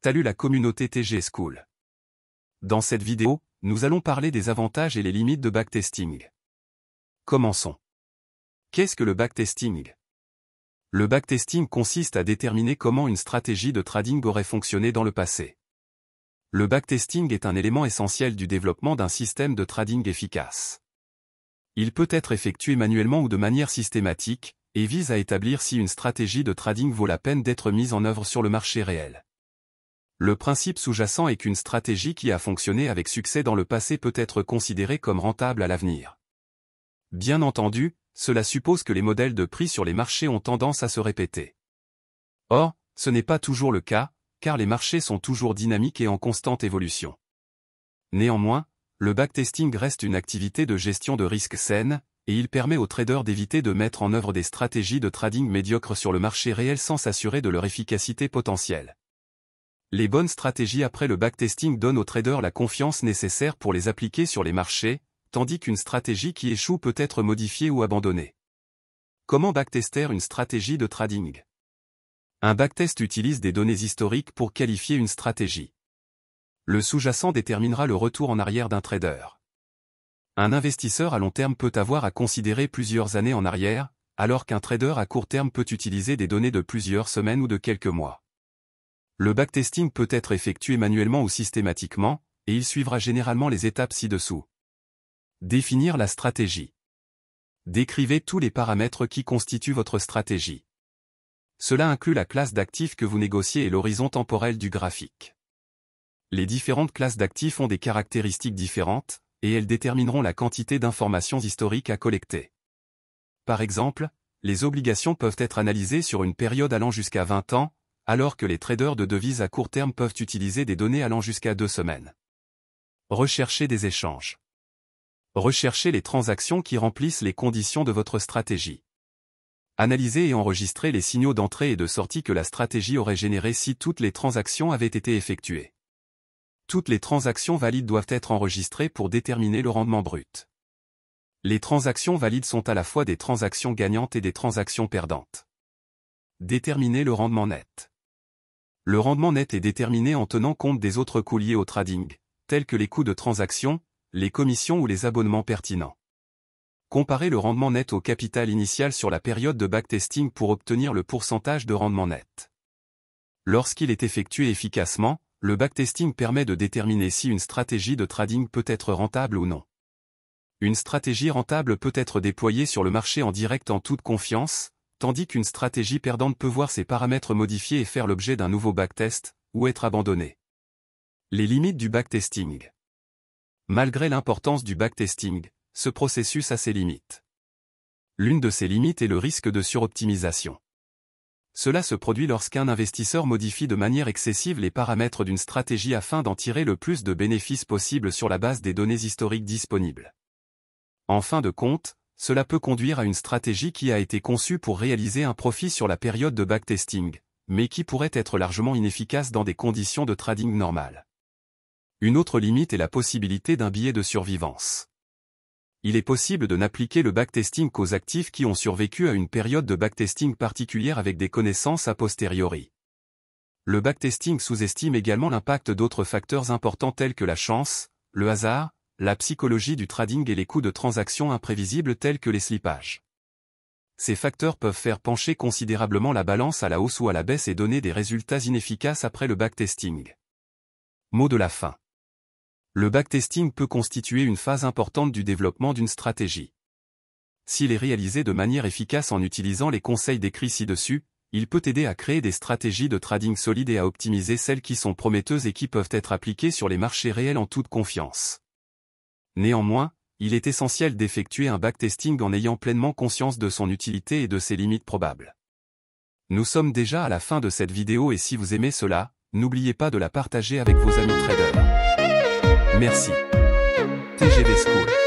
Salut la communauté TG School. Dans cette vidéo, nous allons parler des avantages et les limites de backtesting. Commençons. Qu'est-ce que le backtesting? Le backtesting consiste à déterminer comment une stratégie de trading aurait fonctionné dans le passé. Le backtesting est un élément essentiel du développement d'un système de trading efficace. Il peut être effectué manuellement ou de manière systématique, et vise à établir si une stratégie de trading vaut la peine d'être mise en œuvre sur le marché réel. Le principe sous-jacent est qu'une stratégie qui a fonctionné avec succès dans le passé peut être considérée comme rentable à l'avenir. Bien entendu, cela suppose que les modèles de prix sur les marchés ont tendance à se répéter. Or, ce n'est pas toujours le cas, car les marchés sont toujours dynamiques et en constante évolution. Néanmoins, le backtesting reste une activité de gestion de risque saine, et il permet aux traders d'éviter de mettre en œuvre des stratégies de trading médiocres sur le marché réel sans s'assurer de leur efficacité potentielle. Les bonnes stratégies après le backtesting donnent aux traders la confiance nécessaire pour les appliquer sur les marchés, tandis qu'une stratégie qui échoue peut être modifiée ou abandonnée. Comment backtester une stratégie de trading? Un backtest utilise des données historiques pour qualifier une stratégie. Le sous-jacent déterminera le retour en arrière d'un trader. Un investisseur à long terme peut avoir à considérer plusieurs années en arrière, alors qu'un trader à court terme peut utiliser des données de plusieurs semaines ou de quelques mois. Le backtesting peut être effectué manuellement ou systématiquement, et il suivra généralement les étapes ci-dessous. Définir la stratégie. Décrivez tous les paramètres qui constituent votre stratégie. Cela inclut la classe d'actifs que vous négociez et l'horizon temporel du graphique. Les différentes classes d'actifs ont des caractéristiques différentes, et elles détermineront la quantité d'informations historiques à collecter. Par exemple, les obligations peuvent être analysées sur une période allant jusqu'à 20 ans, alors que les traders de devises à court terme peuvent utiliser des données allant jusqu'à 2 semaines. Recherchez des échanges. Recherchez les transactions qui remplissent les conditions de votre stratégie. Analysez et enregistrez les signaux d'entrée et de sortie que la stratégie aurait générés si toutes les transactions avaient été effectuées. Toutes les transactions valides doivent être enregistrées pour déterminer le rendement brut. Les transactions valides sont à la fois des transactions gagnantes et des transactions perdantes. Déterminez le rendement net. Le rendement net est déterminé en tenant compte des autres coûts liés au trading, tels que les coûts de transaction, les commissions ou les abonnements pertinents. Comparez le rendement net au capital initial sur la période de backtesting pour obtenir le pourcentage de rendement net. Lorsqu'il est effectué efficacement, le backtesting permet de déterminer si une stratégie de trading peut être rentable ou non. Une stratégie rentable peut être déployée sur le marché en direct en toute confiance, tandis qu'une stratégie perdante peut voir ses paramètres modifiés et faire l'objet d'un nouveau backtest, ou être abandonnée. Les limites du backtesting. Malgré l'importance du backtesting, ce processus a ses limites. L'une de ces limites est le risque de suroptimisation. Cela se produit lorsqu'un investisseur modifie de manière excessive les paramètres d'une stratégie afin d'en tirer le plus de bénéfices possible sur la base des données historiques disponibles. En fin de compte, cela peut conduire à une stratégie qui a été conçue pour réaliser un profit sur la période de backtesting, mais qui pourrait être largement inefficace dans des conditions de trading normales. Une autre limite est la possibilité d'un biais de survivance. Il est possible de n'appliquer le backtesting qu'aux actifs qui ont survécu à une période de backtesting particulière avec des connaissances a posteriori. Le backtesting sous-estime également l'impact d'autres facteurs importants tels que la chance, le hasard, la psychologie du trading et les coûts de transaction imprévisibles tels que les slippages. Ces facteurs peuvent faire pencher considérablement la balance à la hausse ou à la baisse et donner des résultats inefficaces après le backtesting. Mot de la fin. Le backtesting peut constituer une phase importante du développement d'une stratégie. S'il est réalisé de manière efficace en utilisant les conseils décrits ci-dessus, il peut aider à créer des stratégies de trading solides et à optimiser celles qui sont prometteuses et qui peuvent être appliquées sur les marchés réels en toute confiance. Néanmoins, il est essentiel d'effectuer un backtesting en ayant pleinement conscience de son utilité et de ses limites probables. Nous sommes déjà à la fin de cette vidéo et si vous aimez cela, n'oubliez pas de la partager avec vos amis traders. Merci. TGV School.